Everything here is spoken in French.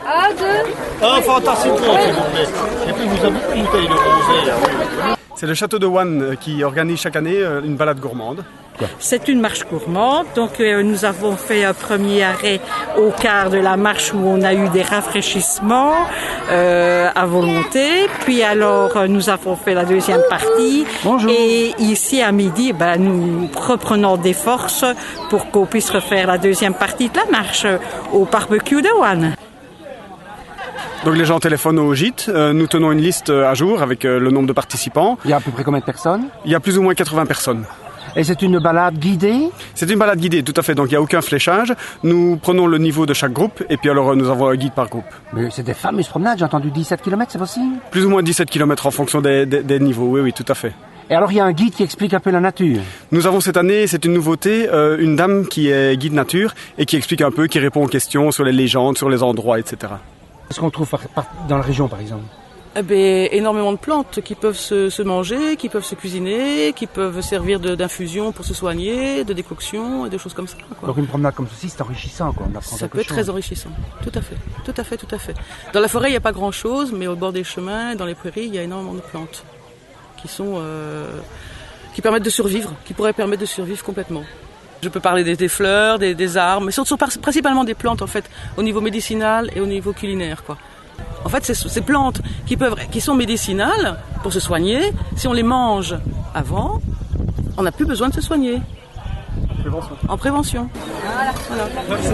Un, deux. Un fantastique, s'il vous plaît. Et puis vous avez une bouteille de rosé. C'est le château de Wannes qui organise chaque année une balade gourmande. C'est une marche gourmande, donc nous avons fait un premier arrêt au quart de la marche où on a eu des rafraîchissements à volonté, puis alors nous avons fait la deuxième partie. Bonjour. Et ici à midi, nous reprenons des forces pour qu'on puisse refaire la deuxième partie de la marche au barbecue de Wannes. Donc les gens téléphonent au gîte, nous tenons une liste à jour avec le nombre de participants. Il y a à peu près combien de personnes? Il y a plus ou moins 80 personnes. Et c'est une balade guidée? C'est une balade guidée, tout à fait, donc il n'y a aucun fléchage. Nous prenons le niveau de chaque groupe et puis alors nous avons un guide par groupe. Mais c'est des fameuses promenades, j'ai entendu 17 km, c'est possible? Plus ou moins 17 km en fonction des niveaux, oui, tout à fait. Et alors il y a un guide qui explique un peu la nature? Nous avons cette année, c'est une nouveauté, une dame qui est guide nature et qui explique un peu, qui répond aux questions sur les légendes, sur les endroits, etc. Qu'est-ce qu'on trouve dans la région par exemple? Énormément de plantes qui peuvent se manger, qui peuvent se cuisiner, qui peuvent servir d'infusion pour se soigner, de décoction et des choses comme ça, quoi. Donc une promenade comme ceci, c'est enrichissant, quoi. On apprend Ça peut être très enrichissant, tout à fait. Dans la forêt, il n'y a pas grand-chose, mais au bord des chemins, dans les prairies, il y a énormément de plantes qui permettent de survivre, qui pourraient permettre de survivre complètement. Je peux parler des fleurs, des arbres, mais surtout principalement des plantes en fait, au niveau médicinal et au niveau culinaire, quoi. En fait, ces plantes qui sont médicinales pour se soigner, si on les mange avant, on n'a plus besoin de se soigner. En prévention. Voilà. Merci.